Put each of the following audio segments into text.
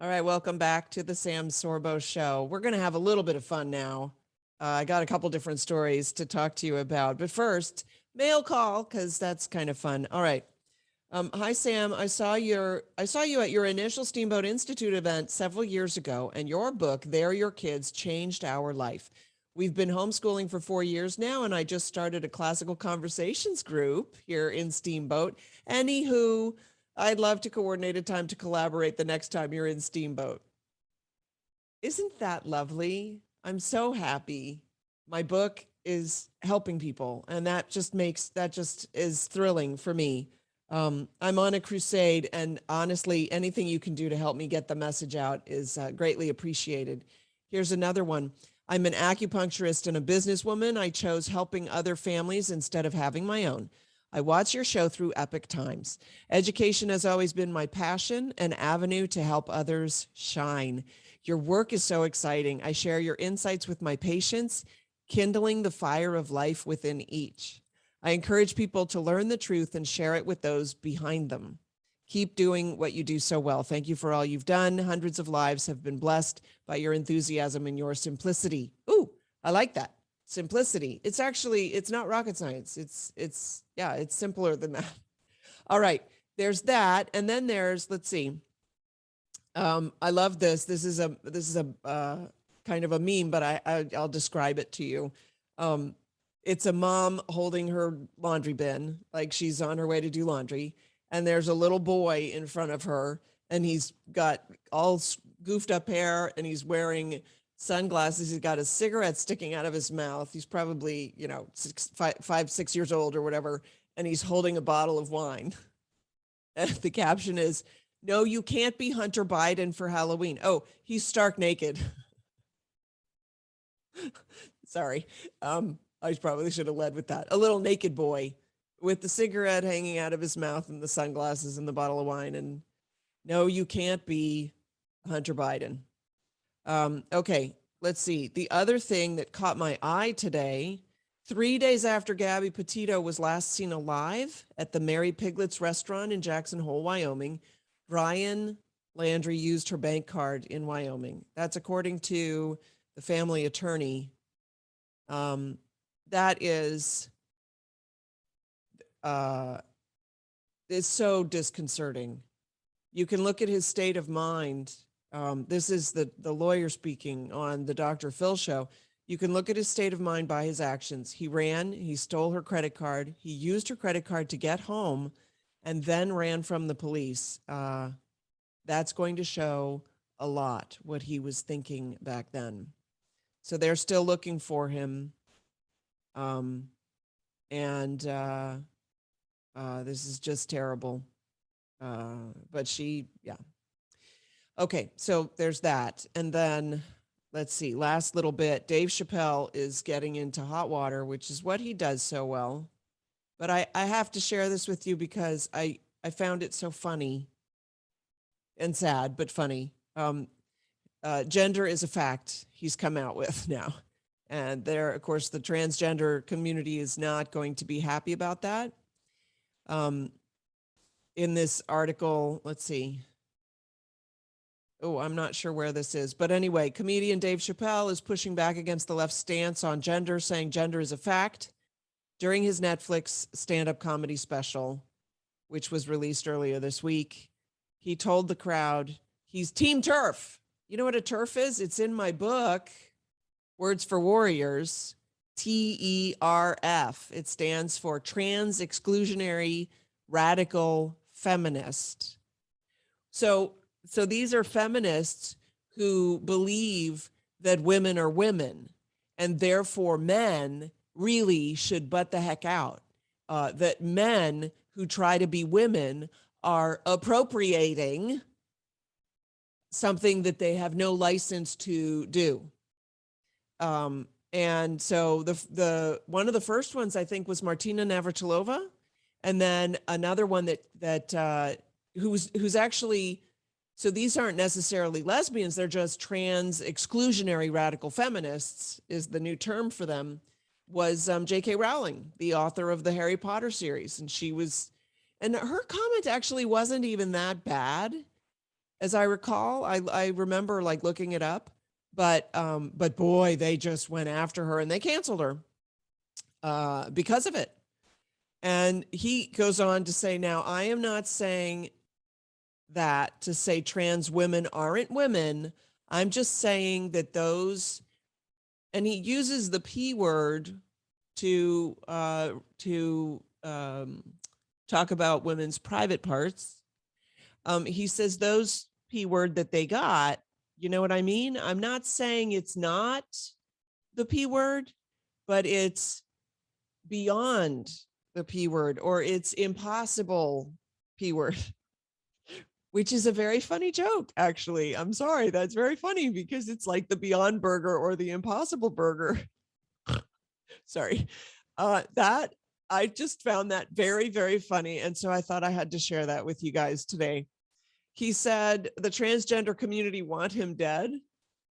All right, welcome back to the Sam Sorbo Show. We're going to have a little bit of fun now. I got a couple different stories to talk to you about, but first, mail call because that's kind of fun. All right. Hi Sam, I saw you at your initial Steamboat Institute event several years ago, and your book, They're Your Kids, changed our life. We've been homeschooling for 4 years now, and I just started a classical conversations group here in Steamboat. Anywho, I'd love to coordinate a time to collaborate the next time you're in Steamboat. Isn't that lovely? I'm so happy. My book is helping people, and that just is thrilling for me. I'm on a crusade, and honestly, anything you can do to help me get the message out is greatly appreciated. Here's another one. I'm an acupuncturist and a businesswoman. I chose helping other families instead of having my own. I watch your show through epic times. Education has always been my passion, an avenue to help others shine. Your work is so exciting. I share your insights with my patients, kindling the fire of life within each. I encourage people to learn the truth and share it with those behind them. Keep doing what you do so well. Thank you for all you've done. Hundreds of lives have been blessed by your enthusiasm and your simplicity. Ooh, I like that. Simplicity. It's not rocket science. It's simpler than that. All right. There's that. And then let's see. I love this. This is a kind of a meme, but I'll describe it to you. It's a mom holding her laundry bin, like she's on her way to do laundry. And there's a little boy in front of her, and he's got all goofed up hair, and he's wearing sunglasses. He's got a cigarette sticking out of his mouth. He's probably, 6 years old or whatever. And he's holding a bottle of wine. And the caption is, "No, you can't be Hunter Biden for Halloween." Oh, he's stark naked. Sorry. I probably should have led with that. A little naked boy with the cigarette hanging out of his mouth and the sunglasses and the bottle of wine. And no, you can't be Hunter Biden. Okay, let's see. The other thing that caught my eye today, 3 days after Gabby Petito was last seen alive at the Mary Piglet's restaurant in Jackson Hole, Wyoming, Brian Landry used her bank card in Wyoming. That's according to the family attorney. That is so disconcerting. You can look at his state of mind. This is the lawyer speaking on the Dr. Phil show. You can look at his state of mind by his actions. He ran, he stole her credit card, he used her credit card to get home, and then ran from the police. That's going to show a lot what he was thinking back then. So they're still looking for him. This is just terrible. But yeah. Okay, so there's that. And then let's see, last little bit. Dave Chappelle is getting into hot water, which is what he does so well. But I have to share this with you because I found it so funny and sad, but funny. Gender is a fact he's come out with now. And there, of course, the transgender community is not going to be happy about that. In this article, let's see. Oh, I'm not sure where this is. But anyway, comedian Dave Chappelle is pushing back against the left's stance on gender, saying gender is a fact. During his Netflix stand-up comedy special, which was released earlier this week, he told the crowd he's Team TERF. You know what a TERF is? It's in my book, Words for Warriors, TERF. It stands for Trans Exclusionary Radical Feminist. So these are feminists who believe that women are women, and therefore men really should butt the heck out. That men who try to be women are appropriating something that they have no license to do. And so the one of the first ones I think was Martina Navratilova, and then another one who's actually, so these aren't necessarily lesbians, they're just trans exclusionary radical feminists is the new term for them, was J.K. Rowling, the author of the Harry Potter series. And her comment actually wasn't even that bad. as I recall. I remember like looking it up, but boy, they just went after her and they canceled her because of it. And he goes on to say, now, I am not saying that to say trans women aren't women. I'm just saying that those, and he uses the P word to talk about women's private parts. He says those P word that they got, you know what I mean? I'm not saying it's not the P word, but it's beyond the P word, or it's impossible P word, which is a very funny joke, actually. I'm sorry. That's very funny because it's like the Beyond Burger or the Impossible Burger. Sorry. That I just found that very, very funny. And so I thought I had to share that with you guys today. He said the transgender community want him dead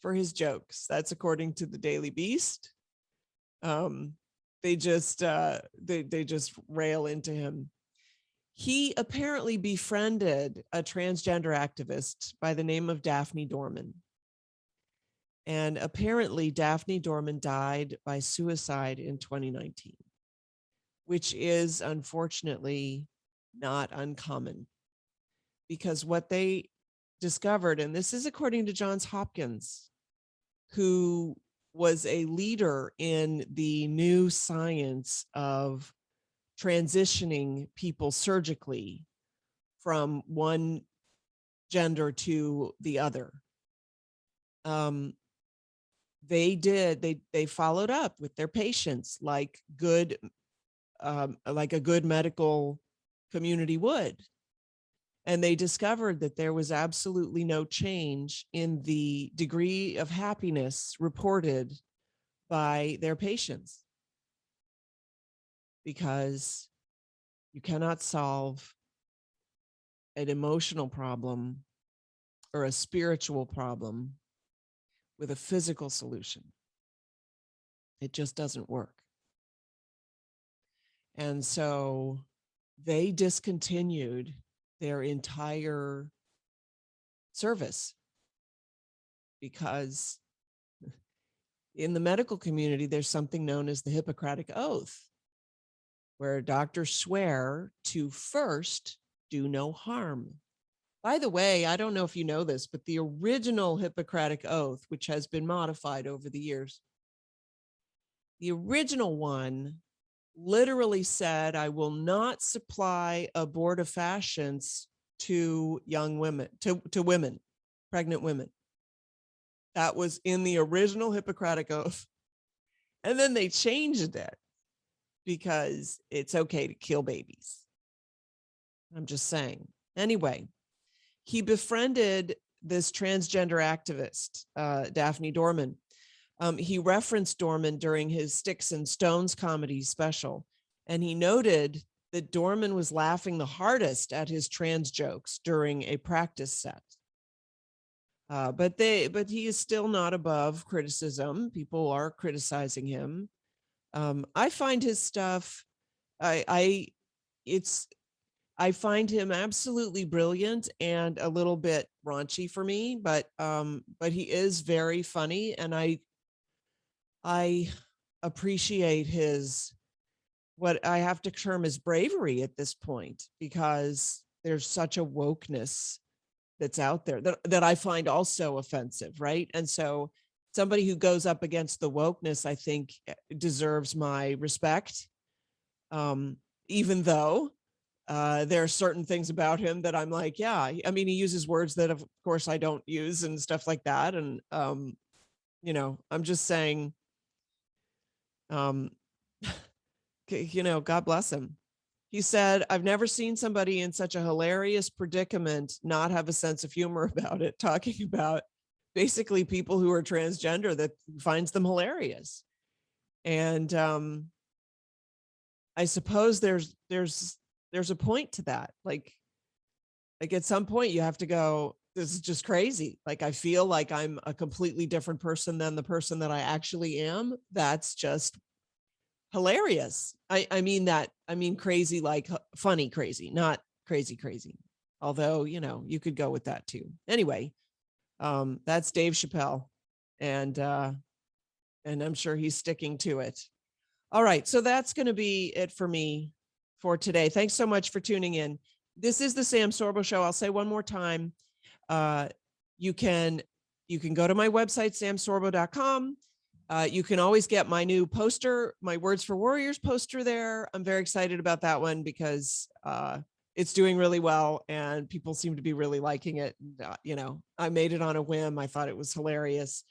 for his jokes. That's according to the Daily Beast. They just rail into him. He apparently befriended a transgender activist by the name of Daphne Dorman. And apparently Daphne Dorman died by suicide in 2019, which is unfortunately not uncommon, because what they discovered, and this is according to Johns Hopkins, who was a leader in the new science of transitioning people surgically from one gender to the other. They followed up with their patients like a good medical community would. And they discovered that there was absolutely no change in the degree of happiness reported by their patients, because you cannot solve an emotional problem or a spiritual problem with a physical solution. It just doesn't work. And so they discontinued their entire service because in the medical community, there's something known as the Hippocratic Oath, where doctors swear to first do no harm. By the way, I don't know if you know this, but the original Hippocratic Oath, which has been modified over the years, the original one literally said, I will not supply abortifacients to young women, to women, pregnant women. That was in the original Hippocratic Oath. And then they changed it because it's okay to kill babies. I'm just saying. Anyway, he befriended this transgender activist, Daphne Dorman. He referenced Dorman during his Sticks and Stones comedy special, and he noted that Dorman was laughing the hardest at his trans jokes during a practice set. But he is still not above criticism. People are criticizing him. I find his stuff, I find him absolutely brilliant and a little bit raunchy for me, but he is very funny, and I appreciate his, what I have to term as bravery at this point, because there's such a wokeness that's out there that I find also offensive, right? And so somebody who goes up against the wokeness, I think, deserves my respect, even though there are certain things about him that I'm like, yeah, I mean, he uses words that of course I don't use and stuff like that. And, I'm just saying, God bless him. He said, I've never seen somebody in such a hilarious predicament not have a sense of humor about it, talking about basically people who are transgender, that finds them hilarious. And I suppose there's a point to that. Like at some point you have to go, this is just crazy. Like, I feel like I'm a completely different person than the person that I actually am. That's just hilarious. I mean crazy, like funny crazy, not crazy. Although, you could go with that too. Anyway, that's Dave Chappelle, and I'm sure he's sticking to it. All right, so that's going to be it for me for today. Thanks so much for tuning in. This is the Sam Sorbo Show. I'll say one more time. You can go to my website, samsorbo.com. You can always get my new poster, my Words for Warriors poster there. I'm very excited about that one because it's doing really well and people seem to be really liking it. I made it on a whim. I thought it was hilarious.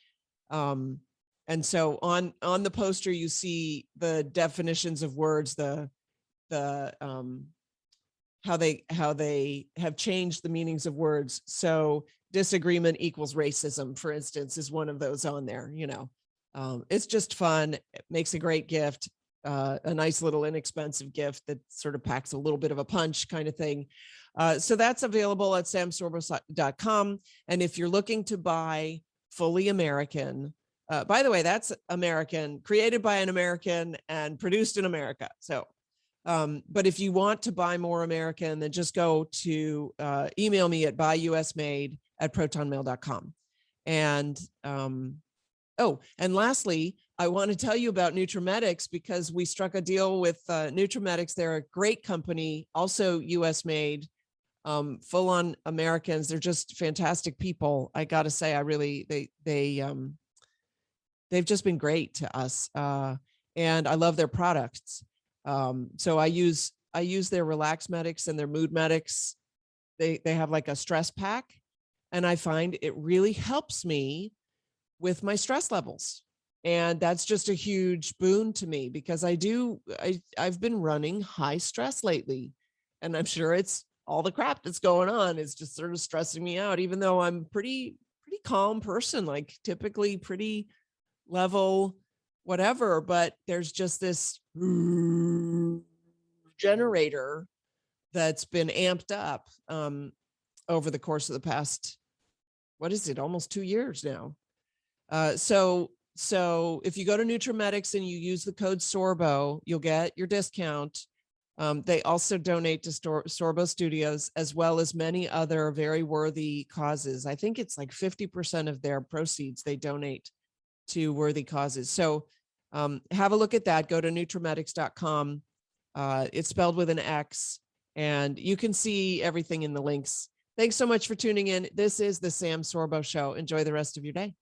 And so on the poster, you see the definitions of words, how they have changed the meanings of words. So disagreement equals racism, for instance, is one of those on there. It's just fun. It makes a great gift, a nice little inexpensive gift that sort of packs a little bit of a punch kind of thing. So that's available at samsorbo.com. And if you're looking to buy Fully American, by the way, that's American, created by an American and produced in America. So, but if you want to buy more American, then just go to email me at buyusmade@protonmail.com. And and lastly, I want to tell you about Nutrimetics because we struck a deal with Nutrimetics. They're a great company, also US made, full on Americans. They're just fantastic people. I got to say, they've just been great to us. And I love their products. So I use their Relax Medics and their Mood Medics. They have like a stress pack, and I find it really helps me with my stress levels. And that's just a huge boon to me because I've been running high stress lately, and I'm sure it's all the crap that's going on is just sort of stressing me out, even though I'm pretty calm person, like typically pretty level, whatever, but there's just this generator that's been amped up over the course of the past, almost 2 years now. So if you go to Nutrimetics and you use the code Sorbo, you'll get your discount. They also donate to Sorbo Studios, as well as many other very worthy causes. I think it's like 50% of their proceeds they donate to worthy causes. So have a look at that. Go to nutrimetics.com. It's spelled with an X, and you can see everything in the links. Thanks so much for tuning in. This is the Sam Sorbo Show. Enjoy the rest of your day.